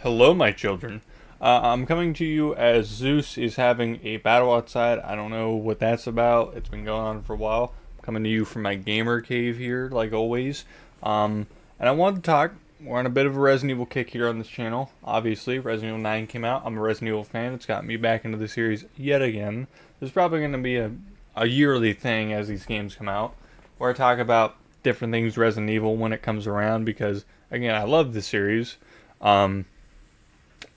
Hello, my children. I'm coming to you as Zeus is having a battle outside. I don't know what that's about. It's been going on for a while. I'm coming to you from my gamer cave here, like always. And I wanted to talk. We're on a bit of a Resident Evil kick here on this channel. Obviously, Resident Evil 9 came out. I'm a Resident Evil fan. It's got me back into the series yet again. There's probably going to be a yearly thing as these games come out, where I talk about different things Resident Evil when it comes around, because, again, I love this series.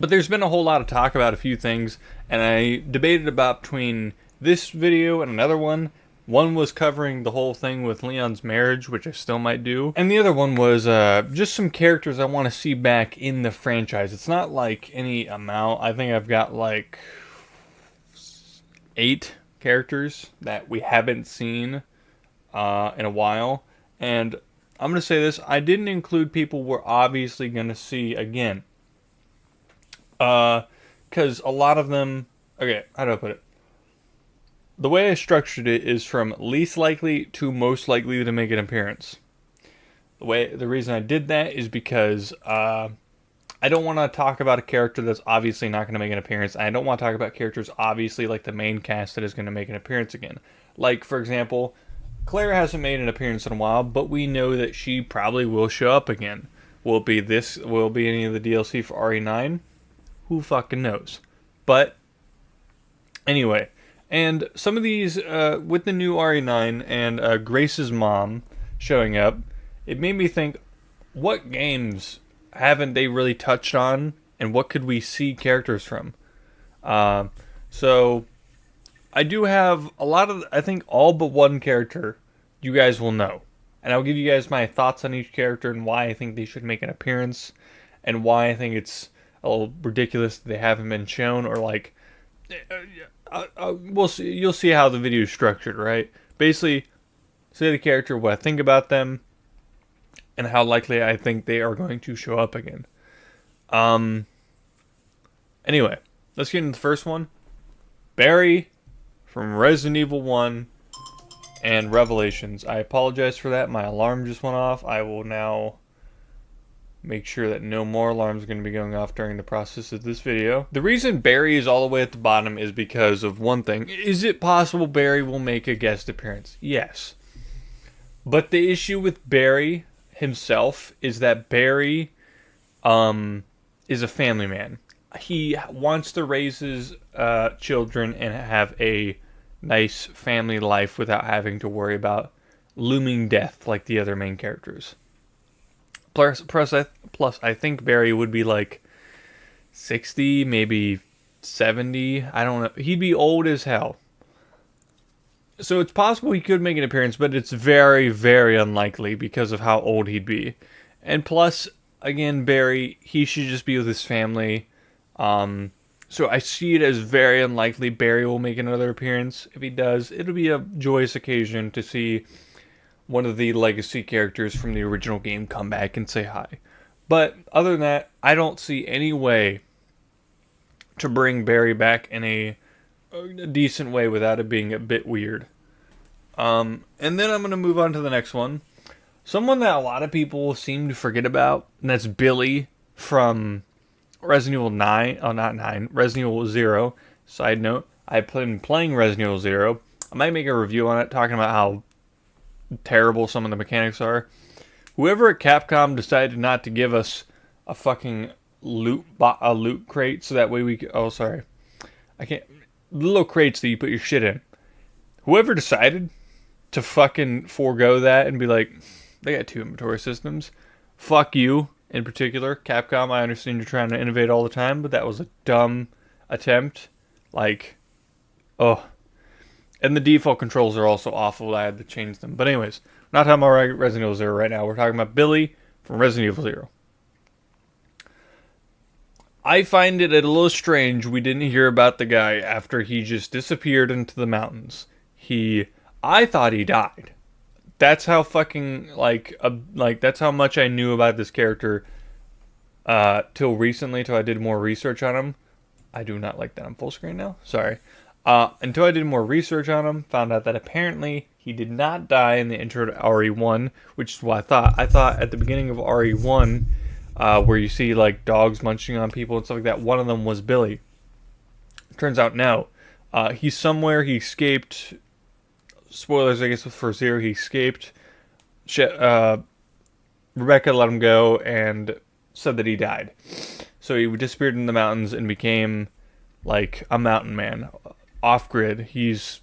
But there's been a whole lot of talk about a few things, and I debated about between this video and another one. One was covering the whole thing with Leon's marriage, which I still might do. And the other one was just some characters I want to see back in the franchise. It's not like any amount. I think I've got like 8 characters that we haven't seen in a while. And I'm going to say this. I didn't include people we're obviously going to see again. Because a lot of them... Okay, how do I put it? The way I structured it is from least likely to most likely to make an appearance. The reason I did that is because I don't want to talk about a character that's obviously not going to make an appearance. I don't want to talk about characters obviously like the main cast that is going to make an appearance again. Like, for example, Claire hasn't made an appearance in a while, but we know that she probably will show up again. Will it be this? Will it be any of the DLC for RE9? Who fucking knows? But anyway, and some of these, with the new RE9 and Grace's mom showing up, it made me think, what games haven't they really touched on, and what could we see characters from? So, I do have a lot of, I think all but one character you guys will know. And I'll give you guys my thoughts on each character and why I think they should make an appearance, and why I think it's a little ridiculous that they haven't been shown, or like, we'll see. You'll see how the video is structured, right? Basically, say the character, what I think about them, and how likely I think they are going to show up again. Anyway, let's get into the first one. Barry from Resident Evil 1 and Revelations. I apologize for that. My alarm just went off. I will now make sure that no more alarms are going to be going off during the process of this video. The reason Barry is all the way at the bottom is because of one thing. Is it possible Barry will make a guest appearance? Yes. But the issue with Barry himself is that Barry is a family man. He wants to raise his children and have a nice family life without having to worry about looming death like the other main characters. Plus, I think Barry would be like 60, maybe 70. I don't know. He'd be old as hell. So it's possible he could make an appearance, but it's very, very unlikely because of how old he'd be. And plus, again, Barry, he should just be with his family. So I see it as very unlikely Barry will make another appearance. If he does, it'll be a joyous occasion to see one of the legacy characters from the original game come back and say hi. But other than that, I don't see any way to bring Barry back in a decent way without it being a bit weird. And then I'm going to move on to the next one. Someone that a lot of people seem to forget about, and that's Billy from Resident Evil 9. Oh, not 9. Resident Evil 0. Side note, I've been playing Resident Evil 0. I might make a review on it, talking about how terrible some of the mechanics are. Whoever at Capcom decided not to give us a fucking loot crate, so that way we could, oh sorry, I can't, the little crates that you put your shit in. Whoever decided to fucking forego that and be like, they got 2 inventory systems. Fuck you, in particular, Capcom. I understand you're trying to innovate all the time, but that was a dumb attempt. Like, oh. And the default controls are also awful. I had to change them. But anyways, we're not talking about Resident Evil 0 right now. We're talking about Billy from Resident Evil 0. I find it a little strange we didn't hear about the guy after he just disappeared into the mountains. I thought he died. That's how fucking, that's how much I knew about this character till recently, till I did more research on him. I do not like that I'm full screen now. Sorry. Until I did more research on him, found out that apparently he did not die in the intro to RE1, which is what I thought. I thought at the beginning of RE1, where you see like dogs munching on people and stuff like that. One of them was Billy. Turns out no. He's somewhere. He escaped. Spoilers, I guess, for Zero. He escaped. Rebecca let him go and said that he died. So he disappeared in the mountains and became like a mountain man. Off grid. He's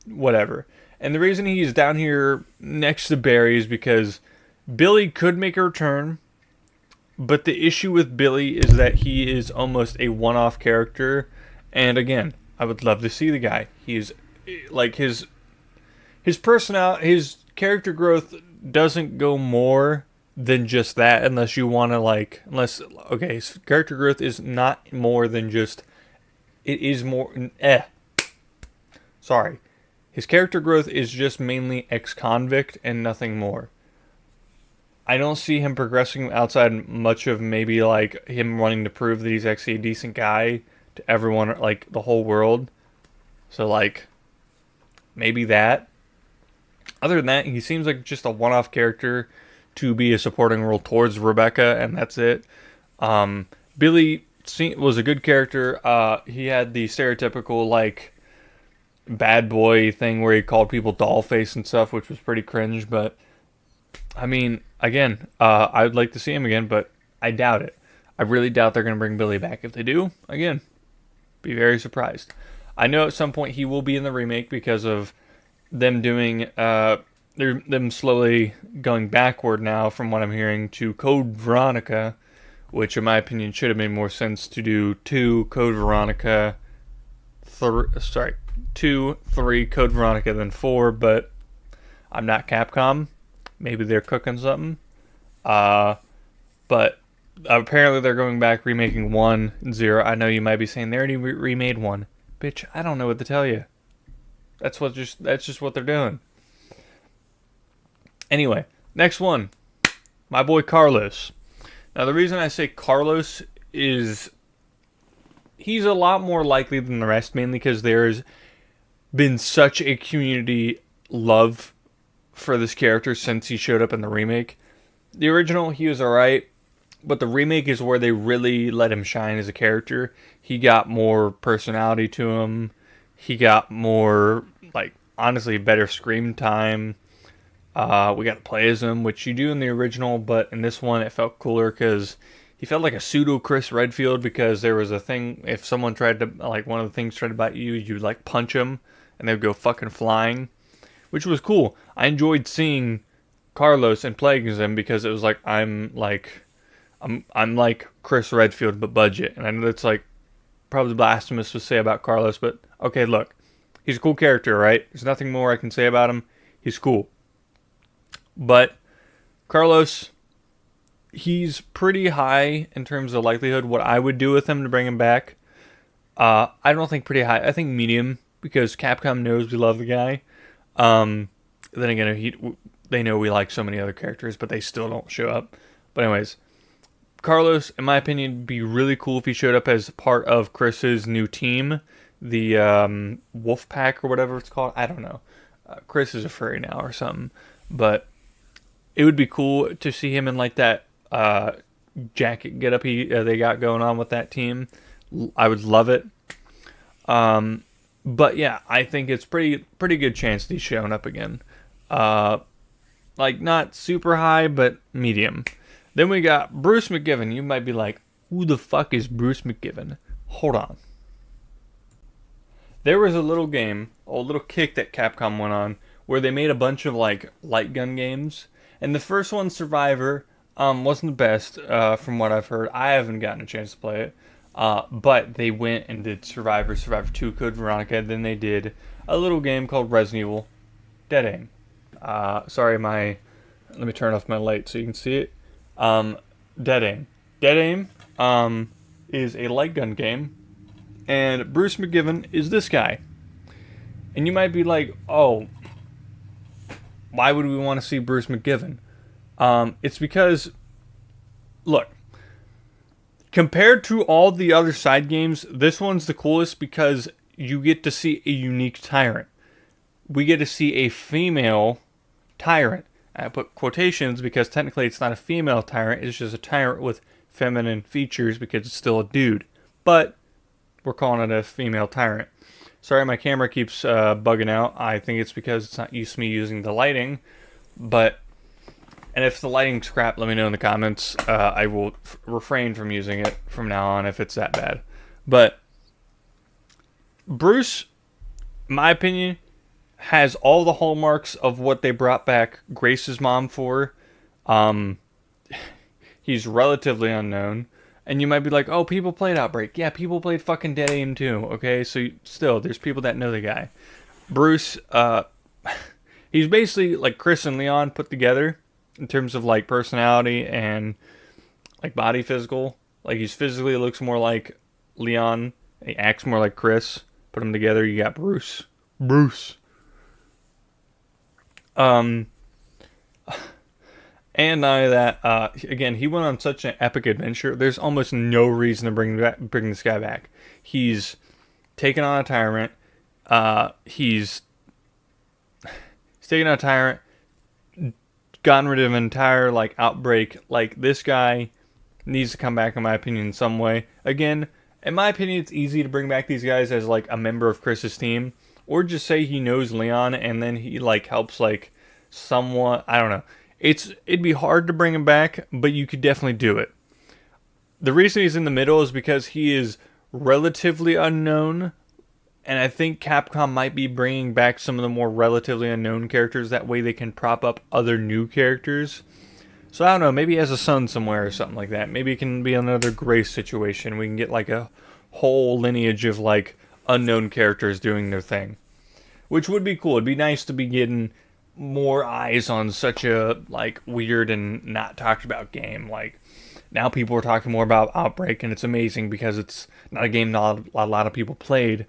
whatever. And the reason he's down here next to Barry is because Billy could make a return. But the issue with Billy is that he is almost a one-off character. And again, I would love to see the guy. He's like his personality, his character growth doesn't go more than just that, unless you want to his character growth is not more than just, it is more, sorry. His character growth is just mainly ex-convict and nothing more. I don't see him progressing outside much of maybe like him wanting to prove that he's actually a decent guy to everyone, like the whole world. So like, maybe that. Other than that, he seems like just a one-off character to be a supporting role towards Rebecca, and that's it. Billy was a good character. He had the stereotypical like bad boy thing where he called people doll face and stuff, which was pretty cringe. But I mean, again, I would like to see him again, but I doubt it. I really doubt they're going to bring Billy back. If they do, again, be very surprised. I know at some point he will be in the remake because of them doing, them slowly going backward now, from what I'm hearing, to Code Veronica, which in my opinion should have made more sense to do 2 Code Veronica, 2, 3 Code Veronica than 4, but I'm not Capcom. Maybe they're cooking something. But apparently they're going back, remaking 1 and 0. I know you might be saying they already remade 1. Bitch, I don't know what to tell you. That's just what they're doing. Anyway, next one. My boy Carlos. Now the reason I say Carlos is he's a lot more likely than the rest, mainly because there's been such a community love for this character since he showed up in the remake. The original, he was alright, but the remake is where they really let him shine as a character. He got more personality to him. He got more, like, honestly, better screen time. We got to play as him, which you do in the original, but in this one it felt cooler because he felt like a pseudo Chris Redfield, because there was a thing, if someone tried to, like, one of the things tried to bite you, you'd, like, punch him, and they'd go fucking flying, which was cool. I enjoyed seeing Carlos and playing as him because it was like, I'm like Chris Redfield, but budget. And I know that's, like, probably blasphemous to say about Carlos, but okay, look. He's a cool character, right? There's nothing more I can say about him. He's cool. But Carlos, he's pretty high in terms of likelihood what I would do with him to bring him back. I don't think pretty high. I think medium, because Capcom knows we love the guy. Then again, they know we like so many other characters, but they still don't show up. But anyways, Carlos, in my opinion, would be really cool if he showed up as part of Chris's new team, the Wolf Pack or whatever it's called. I don't know. Chris is a furry now or something, but it would be cool to see him in like that jacket getup they got going on with that team. I would love it. But yeah, I think it's pretty good chance that he's showing up again. Like not super high, but medium. Then we got Bruce McGivern. You might be like, who the fuck is Bruce McGivern? Hold on. There was a little game, a little kick that Capcom went on, where they made a bunch of like light gun games. And the first one, Survivor, wasn't the best, from what I've heard. I haven't gotten a chance to play it. But they went and did Survivor 2, Code Veronica. Then they did a little game called Resident Evil, Dead Aim. Let me turn off my light so you can see it. Dead Aim. Dead Aim, is a light gun game. And Bruce McGivern is this guy. And you might be like, oh, why would we want to see Bruce McGivern? It's because, look, compared to all the other side games, this one's the coolest because you get to see a unique tyrant. We get to see a female tyrant. I put quotations because technically it's not a female tyrant, it's just a tyrant with feminine features because it's still a dude. But we're calling it a female tyrant. Sorry, my camera keeps bugging out. I think it's because it's not used to me using the lighting. And if the lighting's crap, let me know in the comments. I will refrain from using it from now on if it's that bad. But Bruce, in my opinion, has all the hallmarks of what they brought back Grace's mom for. He's relatively unknown. And you might be like, oh, people played Outbreak. Yeah, people played fucking Dead Aim too, okay? So still, there's people that know the guy. Bruce, he's basically like Chris and Leon put together in terms of like personality and like body physical. Like he's physically looks more like Leon. He acts more like Chris. Put them together, you got Bruce. And not only that, again, he went on such an epic adventure. There's almost no reason to bring this guy back. He's taken on a tyrant. He's taken on a tyrant. Gotten rid of an entire like outbreak. Like this guy needs to come back, in my opinion, in some way. Again, in my opinion, it's easy to bring back these guys as like a member of Chris's team, or just say he knows Leon and then he like helps like someone. I don't know. It'd be hard to bring him back, but you could definitely do it. The reason he's in the middle is because he is relatively unknown, and I think Capcom might be bringing back some of the more relatively unknown characters. That way they can prop up other new characters. So I don't know, maybe he has a son somewhere or something like that. Maybe it can be another Grace situation. We can get like a whole lineage of like unknown characters doing their thing, which would be cool. It'd be nice to be getting more eyes on such a like weird and not talked about game. Like now people are talking more about Outbreak, and it's amazing because it's not a game that a lot of people played,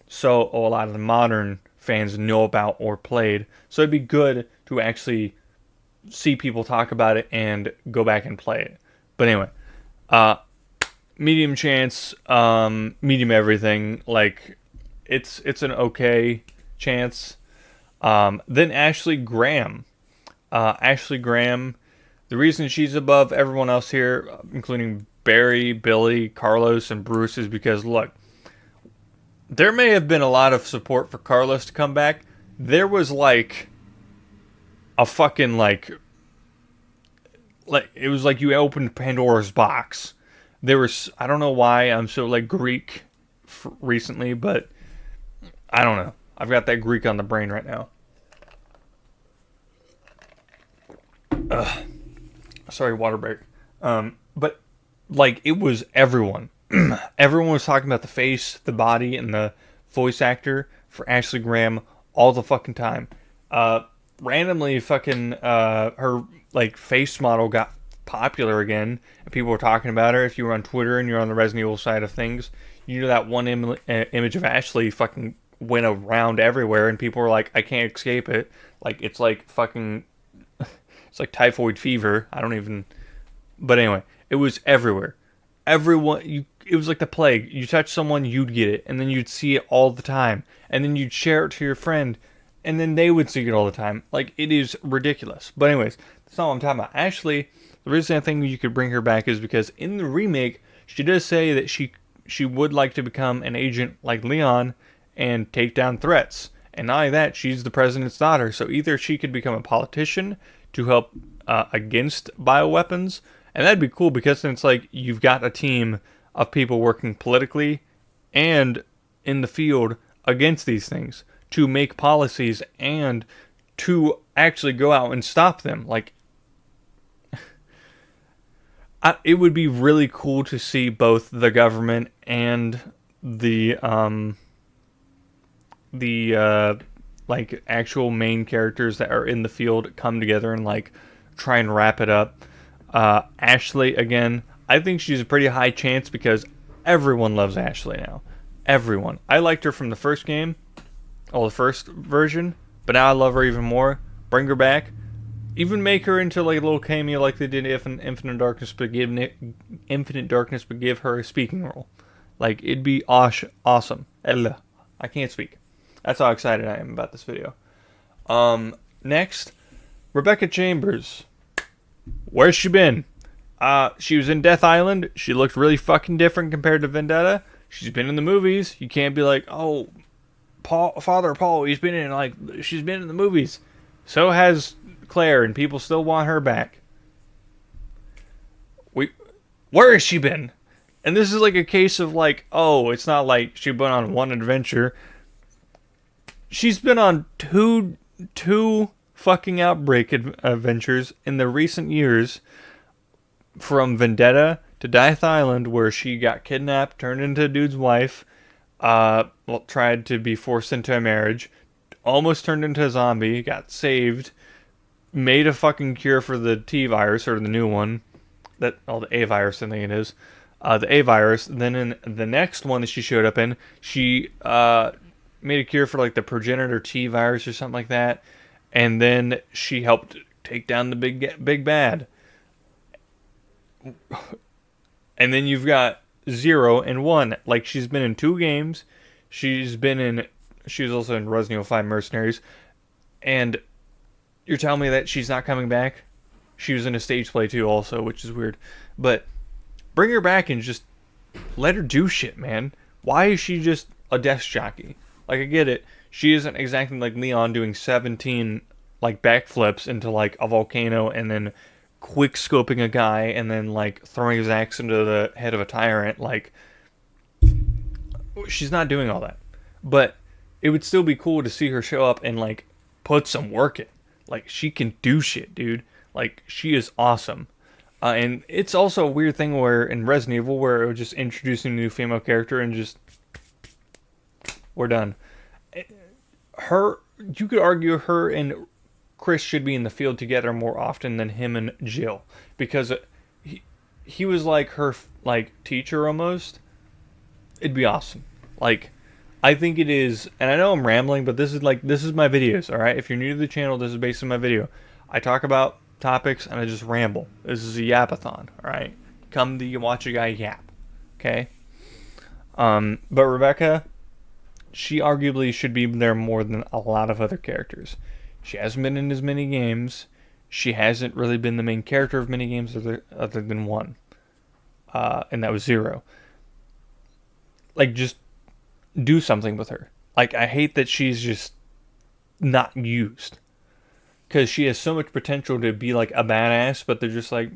so a lot of the modern fans know about or played. So it'd be good to actually see people talk about it and go back and play it. But anyway, medium chance, medium everything. Like it's an okay chance. Then Ashley Graham. Ashley Graham, the reason she's above everyone else here, including Barry, Billy, Carlos, and Bruce, is because, look, there may have been a lot of support for Carlos to come back. There was, like, a fucking, like it was like you opened Pandora's box. There was, I don't know why I'm so, like, Greek recently, but I don't know. I've got that Greek on the brain right now. Sorry, water break. But, like, it was everyone. Everyone was talking about the face, the body, and the voice actor for Ashley Graham all the fucking time. Randomly, fucking, her, like, face model got popular again, and people were talking about her. If you were on Twitter and you're on the Resident Evil side of things, you know that one image of Ashley fucking went around everywhere, and people were like, I can't escape it. Like, it's like fucking, it's like typhoid fever. I don't even, but anyway, it was everywhere. Everyone, it was like the plague. You touch someone, you'd get it, and then you'd see it all the time, and then you'd share it to your friend, and then they would see it all the time. Like, it is ridiculous. But anyways, that's not what I'm talking about. Ashley, the reason I think you could bring her back is because in the remake, she does say that she would like to become an agent like Leon and take down threats. And not only that, she's the president's daughter, so either she could become a politician to help against bioweapons, and that'd be cool because then it's like you've got a team of people working politically and in the field against these things to make policies and to actually go out and stop them. Like, it would be really cool to see both the government and the like actual main characters that are in the field come together and like try and wrap it up. Ashley, again, I think she's a pretty high chance because everyone loves Ashley now. Everyone. I liked her from the first game, or the first version, but now I love her even more. Bring her back. Even make her into like a little cameo like they did in Infinite Darkness, but give her a speaking role. Like, it'd be awesome. I can't speak. That's how excited I am about this video. Next, Rebecca Chambers. Where's she been? She was in Death Island. She looked really fucking different compared to Vendetta. She's been in the movies. You can't be like, oh, Father Paul, she's been in the movies. So has Claire, and people still want her back. Where has she been? And this is like a case of like, oh, it's not like she went on one adventure. She's been on two fucking Outbreak adventures in the recent years, from Vendetta to Death Island, where she got kidnapped, turned into a dude's wife, tried to be forced into a marriage, almost turned into a zombie, got saved, made a fucking cure for the T virus, or the new one, the A virus, I think it is, the A virus. Then in the next one that she showed up in, she made a cure for like the progenitor T virus or something like that, and then she helped take down the big bad. And then you've got 0 and 1. Like, she's been in 2 games. She was also in Resident Evil 5 Mercenaries. And you're telling me that she's not coming back? She was in a stage play too also, which is weird. But bring her back and just let her do shit, man. Why is she just a desk jockey? Like, I get it. She isn't exactly like Leon doing 17 like backflips into like a volcano and then quick scoping a guy and then like throwing his axe into the head of a tyrant. Like, she's not doing all that. But it would still be cool to see her show up and like put some work in. Like, she can do shit, dude. Like, she is awesome. And it's also a weird thing where in Resident Evil, where it was just introducing a new female character and just, we're done. You could argue her and Chris should be in the field together more often than him and Jill, because he was like her like teacher almost. It'd be awesome. Like, I think it is, and I know I'm rambling, but this is my videos, all right? If you're new to the channel, this is based on my video. I talk about topics and I just ramble. This is a yapathon, all right? Come to watch a guy yap, okay? But Rebecca, she arguably should be there more than a lot of other characters. She hasn't been in as many games. She hasn't really been the main character of many games other than one. And that was 0. Like, just do something with her. Like, I hate that she's just not used. Because she has so much potential to be, like, a badass, but they're just like,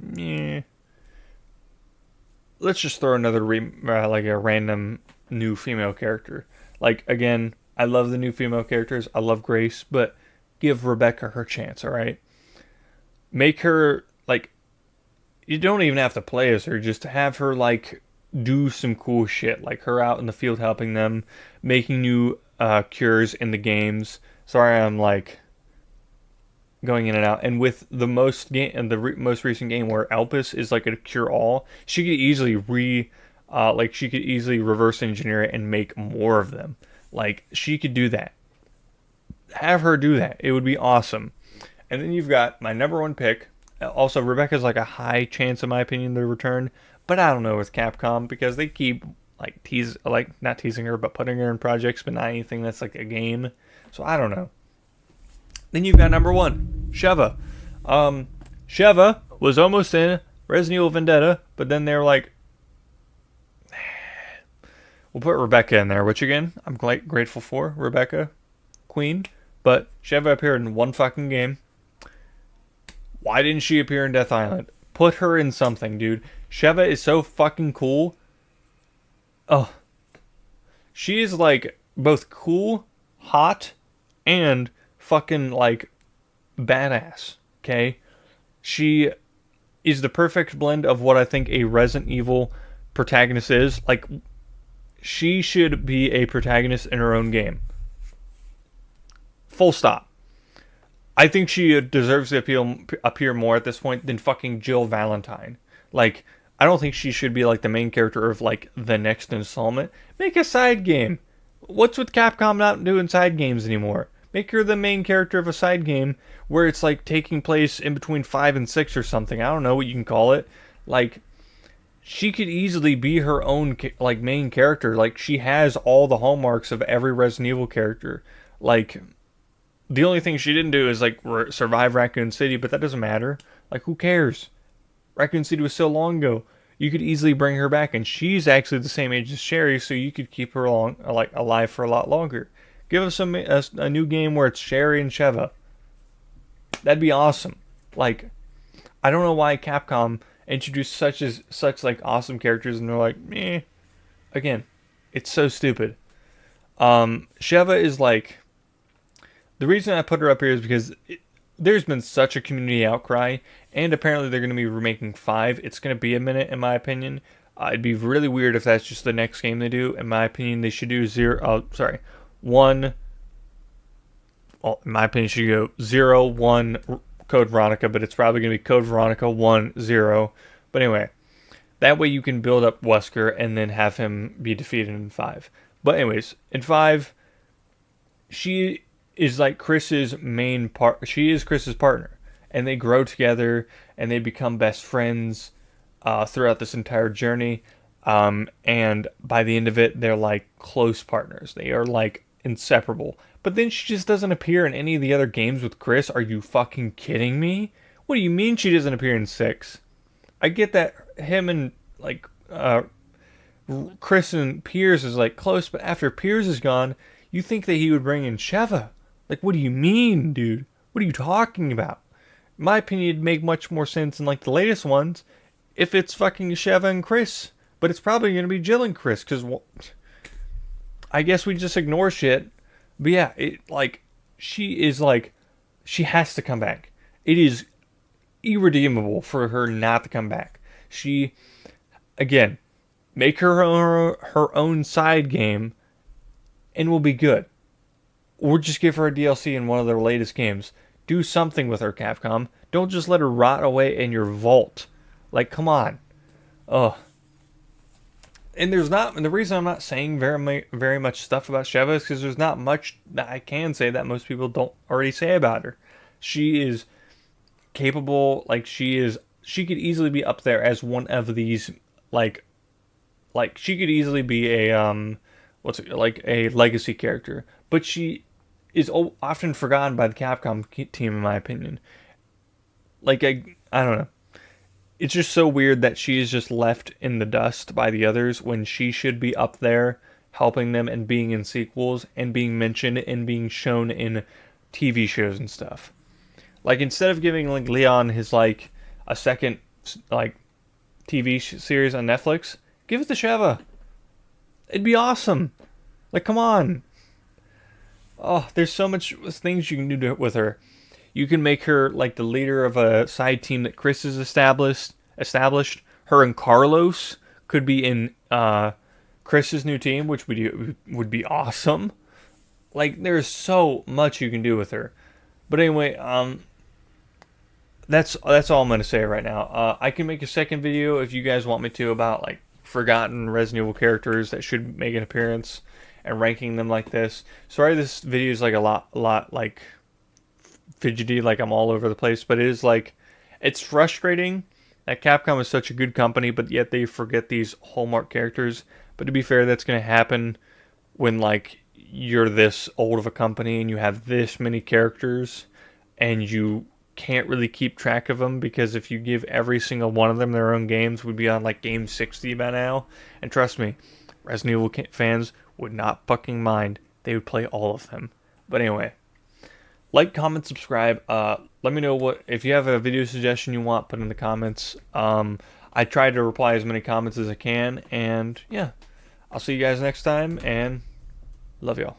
let's just throw another, like, a random new female character. Like, again, I love the new female characters. I love Grace, but give Rebecca her chance, alright? Make her, like, you don't even have to play as her, just to have her, like, do some cool shit. Like, her out in the field helping them, making new cures in the games. Sorry, I'm, like, going in and out. And with the most recent game where Elpis is, like, a cure-all, she could easily reverse engineer it and make more of them. Like, she could do that. Have her do that. It would be awesome. And then you've got my number 1 pick. Also, Rebecca's like a high chance, in my opinion, to return. But I don't know with Capcom, because they keep not teasing her, but putting her in projects, but not anything that's like a game. So I don't know. Then you've got number 1, Sheva. Sheva was almost in Resident Evil Vendetta, but then they're like, we'll put Rebecca in there, which again, I'm quite grateful for. Rebecca, queen. But Sheva appeared in 1 fucking game. Why didn't she appear in Death Island? Put her in something, dude. Sheva is so fucking cool. Oh. She is like both cool, hot, and fucking like badass. Okay? She is the perfect blend of what I think a Resident Evil protagonist is. Like, she should be a protagonist in her own game. Full stop. I think she deserves to appear more at this point than fucking Jill Valentine. Like, I don't think she should be like the main character of like the next installment. Make a side game. What's with Capcom not doing side games anymore? Make her the main character of a side game where it's like taking place in between 5 and 6 or something. I don't know what you can call it. Like, she could easily be her own like main character. Like, she has all the hallmarks of every Resident Evil character. Like, the only thing she didn't do is like survive Raccoon City, but that doesn't matter. Like, who cares? Raccoon City was so long ago. You could easily bring her back, and she's actually the same age as Sherry, so you could keep her alive for a lot longer. Give us a new game where it's Sherry and Sheva. That'd be awesome. Like, I don't know why Capcom introduced such like awesome characters, and they're like, meh. Again, it's so stupid. Sheva is like, the reason I put her up here is because there's been such a community outcry, and apparently they're going to be remaking 5. It's going to be a minute, in my opinion. It'd be really weird if that's just the next game they do. In my opinion, they should do 1. Well, in my opinion, it should go 0, 1, Code Veronica, but it's probably going to be Code Veronica 1, 0. But anyway, that way you can build up Wesker and then have him be defeated in 5. But anyways, in 5, she is like Chris's main part. She is Chris's partner, and they grow together and they become best friends throughout this entire journey. And by the end of it, they're like close partners. They are like inseparable. But then she just doesn't appear in any of the other games with Chris. Are you fucking kidding me? What do you mean she doesn't appear in 6? I get that him and like Chris and Piers is like close, but after Piers is gone, you think that he would bring in Sheva. Like, what do you mean, dude? What are you talking about? In my opinion, it'd make much more sense in like the latest ones if it's fucking Sheva and Chris. But it's probably going to be Jill and Chris, because I guess we just ignore shit. But yeah, she has to come back. It is irredeemable for her not to come back. She, again, make her own side game and we'll be good. Or just give her a DLC in one of their latest games. Do something with her, Capcom. Don't just let her rot away in your vault. Like, come on. Ugh. And the reason I'm not saying very much stuff about Sheva is because there's not much that I can say that most people don't already say about her. She is capable, like she could easily be up there as one of these, like she could easily be a a legacy character, but she is often forgotten by the Capcom team, in my opinion. Like, I don't know. It's just so weird that she is just left in the dust by the others when she should be up there helping them and being in sequels and being mentioned and being shown in TV shows and stuff. Like, instead of giving like Leon his like a second like TV series on Netflix, give it to Sheva. It'd be awesome. Like, come on. Oh, there's so much things you can do with her. You can make her like the leader of a side team that Chris has established. Her and Carlos could be in Chris's new team, which would be awesome. Like, there's so much you can do with her. But anyway, that's all I'm gonna say right now. I can make a second video if you guys want me to about like forgotten Resident Evil characters that should make an appearance and ranking them like this. Sorry, this video is like a lot like fidgety, like I'm all over the place, but it is like, it's frustrating that Capcom is such a good company, but yet they forget these hallmark characters. But to be fair, that's going to happen when like you're this old of a company and you have this many characters and you can't really keep track of them, because if you give every single one of them their own games, we'd be on like game 60 by now. And trust me, Resident Evil fans would not fucking mind. They would play all of them. But anyway, like, comment, subscribe. Let me know if you have a video suggestion you want, put in the comments. I try to reply as many comments as I can. And yeah, I'll see you guys next time, and love y'all.